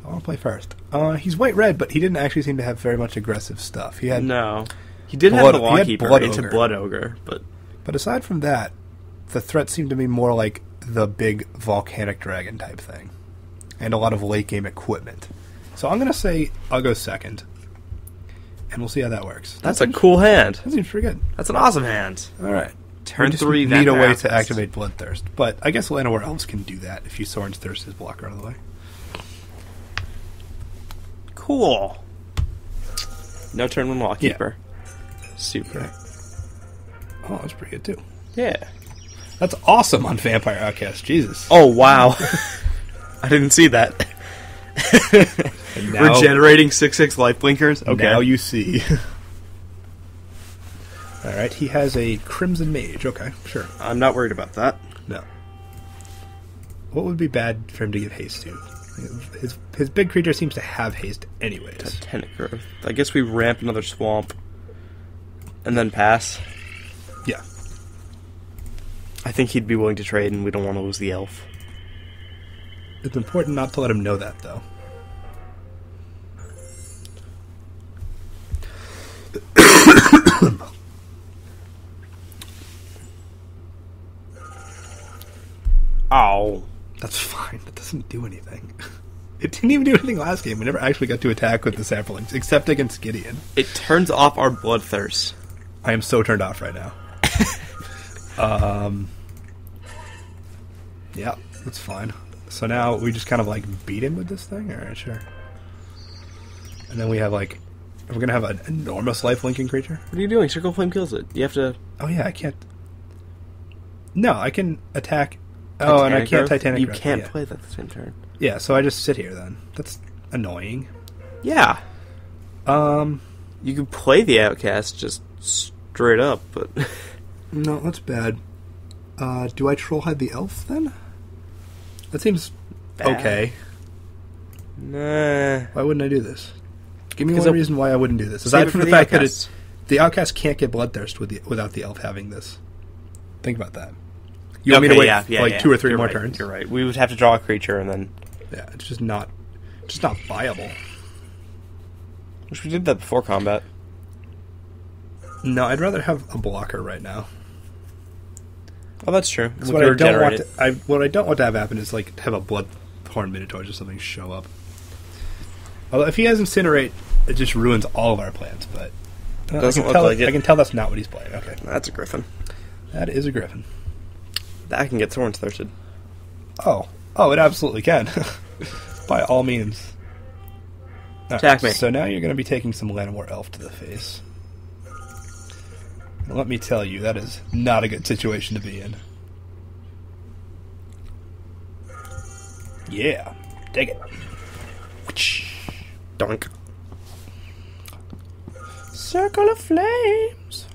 I want to play first. He's white-red, but he didn't actually seem to have very much aggressive stuff. He had He did have the Lawkeeper Blood into Ogre. Blood Ogre, but aside from that, the threat seemed to be more like the big volcanic dragon type thing, and a lot of late-game equipment. So I'm going to say I'll go second, and we'll see how that works. that's a cool hand. That seems pretty good. That's an awesome hand. All right. Turn We 3, just need a way Vampire to activate Bloodthirst, but I guess Llanowar Elves can do that if you Sorin's Thirst his blocker out of the way. Cool. No turn 1 Lawkeeper. Yeah. Super. Okay. Oh, that's pretty good too. Yeah. That's awesome on Vampire Outcast. Jesus. Oh, wow. I didn't see that. And now, Regenerating 6/6 life blinkers? Okay. Now you see. Alright, he has a Crimson Mage. Okay, sure. I'm not worried about that. No. What would be bad for him to give haste to? His big creature seems to have haste anyways. Titanic Growth. I guess we ramp another swamp. And then pass. Yeah. I think he'd be willing to trade, and we don't want to lose the elf. It's important not to let him know that, though. Ow. That's fine. That doesn't do anything. It didn't even do anything last game. We never actually got to attack with the saplings, except against Gideon. It turns off our Bloodthirst. I am so turned off right now. Yeah, that's fine. So now we just kind of like beat him with this thing? Alright, sure. And then we have like... We're going to have an enormous life-linking creature? What are you doing? Circle Flame kills it. You have to... Oh yeah, I can't... No, I can attack... Oh, and I can't Titanic You Growth. can't Yeah. play that at the same turn. Yeah, so I just sit here then. That's annoying. Yeah. You can play the Outcast just straight up, but... No, that's bad. Do I Trollhide the Elf then? That seems Bad. okay. Nah. Why wouldn't I do this? Give me Because one I'll- reason why I wouldn't do this. Save Aside it from for the the fact that Outcast. the Outcast can't get Bloodthirst without the Elf having this. Think about that. You want me to wait for like 2 or 3 You're more right. turns? You're right. We would have to draw a creature and then... Yeah, it's just not viable. Wish we did that before combat. No, I'd rather have a blocker right now. Oh, that's true. Because what I don't want to have happen is like have a Bloodhorn Minotaur or something show up. Although if he has Incinerate, it just ruins all of our plans. But Doesn't look like it. I can tell that's not what he's playing. Okay, That's a Griffin. that is a Griffin. That can get Thorns Thirsted. Oh, it absolutely can. By all means. All Attack me. So now you're going to be taking some Llanowar Elf to the face. And let me tell you, that is not a good situation to be in. Yeah, take it. Dunk. Circle of Flames.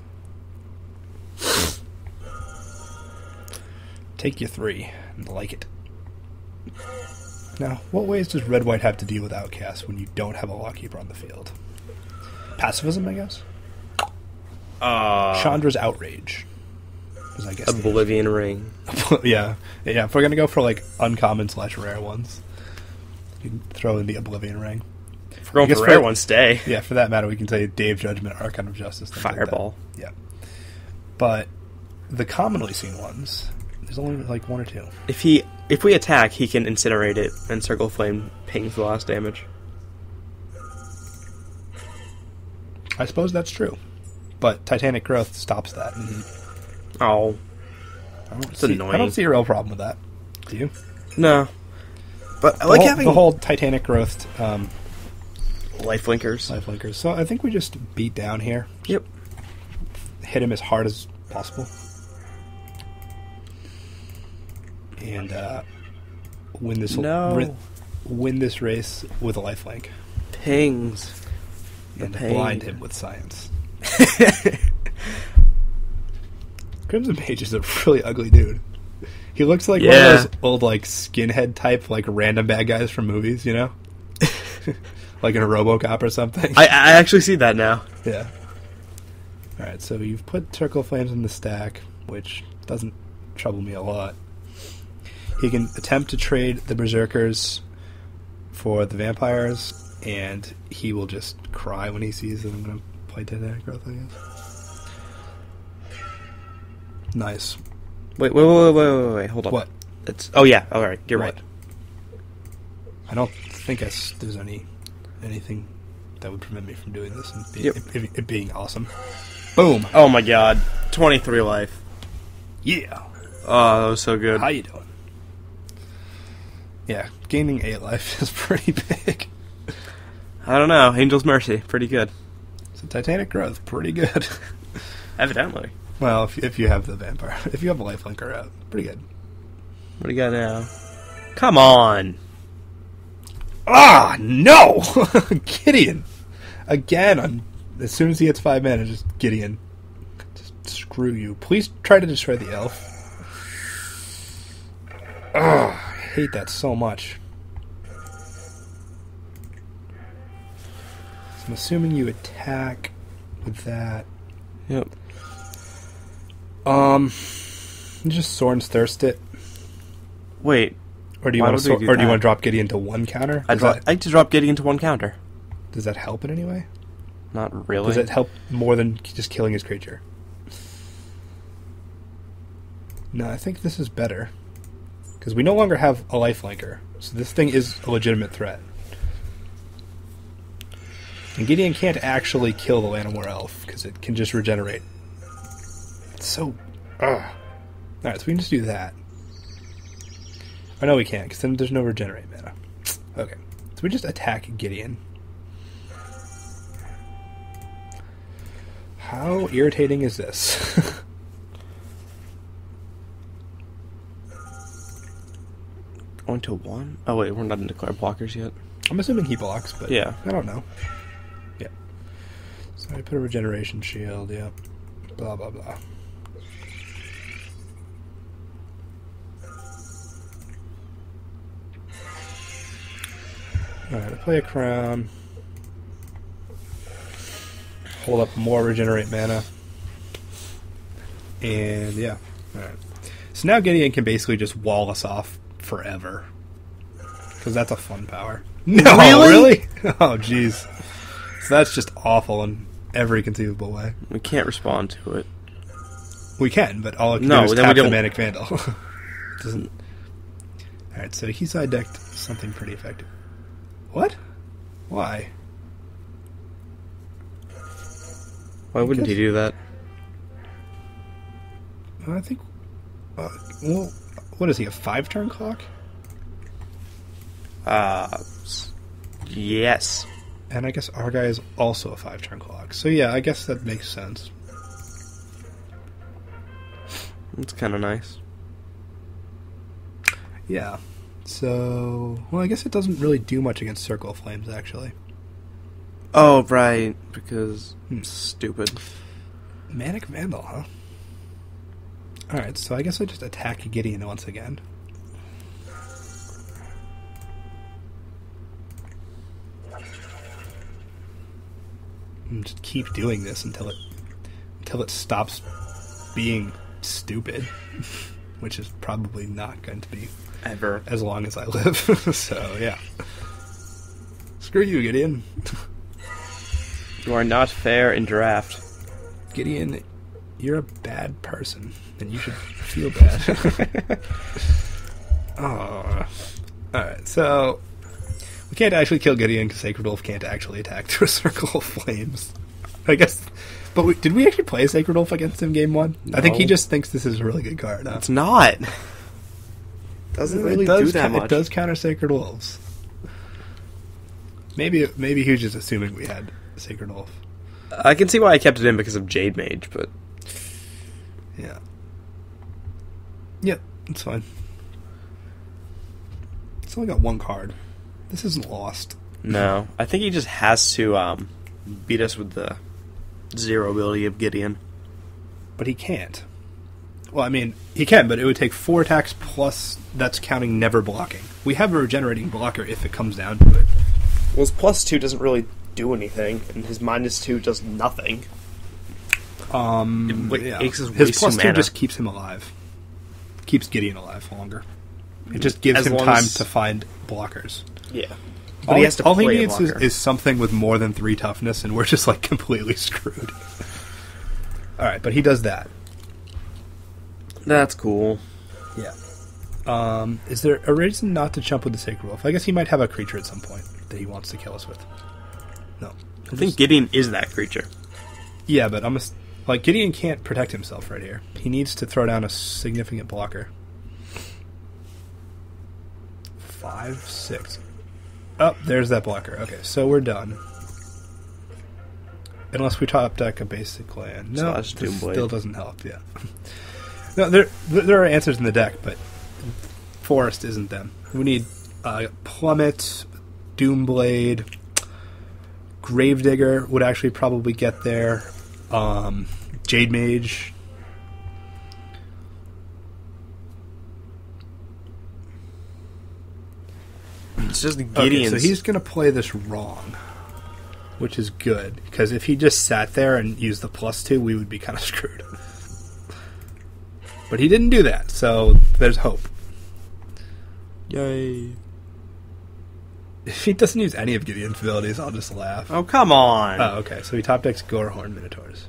Take your 3 and like it. Now, what ways does Red-White have to deal with Outcast when you don't have a Lawkeeper on the field? Pacifism, I guess? Chandra's Outrage. I guess Oblivion Ring. yeah. If we're going to go for like uncommon / rare ones, you can throw in the Oblivion Ring. If we're going for rare ones, stay. Yeah, for that matter, we can say Day of Judgment, Archon of Justice. Fireball. Like yeah. But the commonly seen ones, there's only like 1 or 2. If we attack, he can incinerate it, and Circle Flame pings the last damage. I suppose that's true. But Titanic Growth stops that. Oh. It's annoying. I don't see a real problem with that. Do you? No. But I like having the whole Titanic Growth Lifelinkers. Lifelinkers. So I think we just beat down here. Yep. Hit him as hard as possible. And win this race with a lifelink. Pings. And blind him with science. Crimson Mage is a really ugly dude. He looks like one of those old like skinhead type like random bad guys from movies, you know? Like in a RoboCop or something. I actually see that now. Yeah. Alright, so you've put Circle of Flames in the stack, which doesn't trouble me a lot. He can attempt to trade the Berserkers for the vampires, and he will just cry when he sees that I'm going to play Titanic Growth, I guess. Nice. Wait, hold on. What? Oh yeah, alright, you're right. I don't think there's anything that would prevent me from doing this and it being awesome. Boom! Oh my god. 23 life. Yeah! Oh, that was so good. How you doing? Yeah, gaining 8 life is pretty big. I don't know. Angel's Mercy. Pretty good. So Titanic Growth, pretty good. Evidently. Well, if you have the vampire. If you have a lifelinker out, pretty good. What do you got now? Come on! Ah, no! Gideon! Again, as soon as he hits 5 mana, just Gideon. Just screw you. Please try to destroy the elf. Ugh, I hate that so much. So I'm assuming you attack with that. Yep. You just Sorin's Thirst it. Wait. Or do you want to drop Gideon to 1 counter? I'd like to drop Gideon to 1 counter. Does that help in any way? Not really. Does it help more than just killing his creature? No, I think this is better. Because we no longer have a lifelinker. So this thing is a legitimate threat. And Gideon can't actually kill the Llanowar Elf, because it can just regenerate. It's so... Alright, so we can just do that. Oh, no, we can't, because then there's no regenerate mana. Okay, so we just attack Gideon. How irritating is this? Going to 1? Oh wait, we're not in declare blockers yet. I'm assuming he blocks, but yeah. I don't know. Yeah. So I put a regeneration shield, yeah. Blah, blah, blah. Alright, I play a crown. Hold up more regenerate mana. And yeah. Alright. So now Gideon can basically just wall us off forever. Because that's a fun power. No, really? Oh, jeez. So that's just awful in every conceivable way. We can't respond to it. We can, but all it can do is tap the Manic Vandal. Doesn't. Alright, so he side decked something pretty effective. What? Why? Why wouldn't he do that? I think... well, what is he, a 5-turn clock? Yes. And I guess our guy is also a 5-turn clock. So yeah, I guess that makes sense. It's kind of nice. Yeah. So... well, I guess it doesn't really do much against Circle of Flames, actually. Oh, right. Because... stupid. Manic Vandal, huh? Alright, so I guess I just attack Gideon once again. And just keep doing this until it stops being stupid. Which is probably not going to be ever as long as I live. So, yeah. Screw you, Gideon. You are not fair in draft. Gideon, you're a bad person, and you should feel bad. Oh. Alright, so... we can't actually kill Gideon because Sacred Wolf can't actually attack through a Circle of Flames. I guess... but did we actually play Sacred Wolf against him game 1? No. I think he just thinks this is a really good card. Huh? It's not. Doesn't really do that much. It does counter Sacred Wolves. Maybe he was just assuming we had Sacred Wolf. I can see why I kept it in because of Jade Mage, but... yeah. Yep, it's fine. It's only got 1 card. This isn't lost. No. I think he just has to beat us with the 0 ability of Gideon. But he can't. Well, I mean, he can, but it would take 4 attacks plus that's counting never blocking. We have a regenerating blocker if it comes down to it. Well, his +2 doesn't really do anything, and his -2 does nothing. Yeah. His +2 just keeps him alive. Keeps Gideon alive longer. It just gives him time to find blockers. Yeah. But he has to all he play a needs blocker. is something with more than 3 toughness, and we're just like completely screwed. All right, but he does that. That's cool. Yeah. Is there a reason not to jump with the Sacred Wolf? I guess he might have a creature at some point that he wants to kill us with. No. I think Gideon is that creature. Yeah, but like Gideon can't protect himself right here. He needs to throw down a significant blocker. 5, 6. Oh, there's that blocker. Okay, so we're done. Unless we top deck a basic land. No, Slash this Doomblade. still doesn't help, yeah. No, there are answers in the deck, but Forest isn't them. We need Plummet, Doomblade, Gravedigger would actually probably get there. Jade Mage. It's just Okay, Gideon's. so he's going to play this wrong, which is good, because if he just sat there and used the +2, we would be kind of screwed. But he didn't do that, so there's hope. Yay. If he doesn't use any of Gideon's abilities, I'll just laugh. Oh, come on. Oh, okay, so he top decks Gorehorn Minotaurs.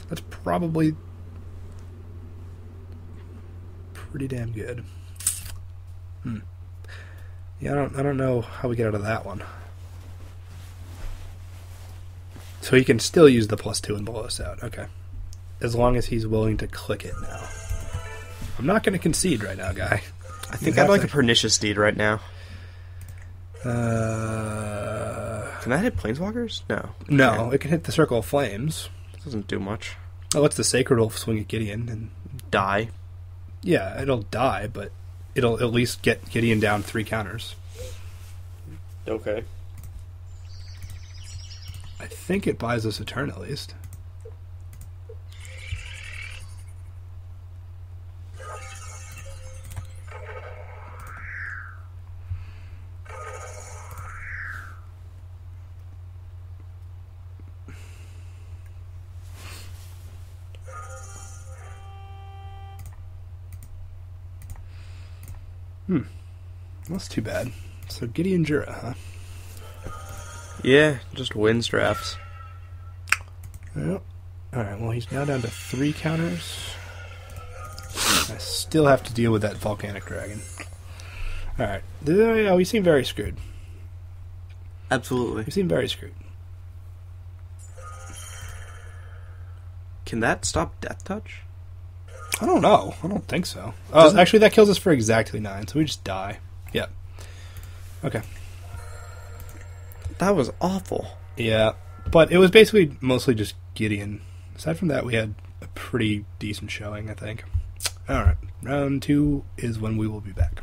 That's probably pretty damn good. Yeah, I don't know how we get out of that one. So he can still use the +2 and blow us out. Okay. As long as he's willing to click it now. I'm not going to concede right now, guy. I think I'd like a Pernicious Deed right now. Can that hit Planeswalkers? No. No, it can hit the Circle of Flames. Doesn't do much. Oh, it's the Sacred Wolf swing at Gideon. And Die. yeah, it'll die, but it'll at least get Gideon down 3 counters. Okay. I think it buys us a turn at least. That's too bad. So Gideon Jura, huh? Yeah, just wins drafts. Yep. Alright, well he's now down to 3 counters. I still have to deal with that Volcanic Dragon. Alright. We seem very screwed. Absolutely. We seem very screwed. Can that stop Death Touch? I don't know. I don't think so. Oh, actually that kills us for exactly 9, so we just die. Yep. Okay. That was awful. Yeah, but it was basically mostly just Gideon. Aside from that, we had a pretty decent showing, I think. Alright, round 2 is when we will be back.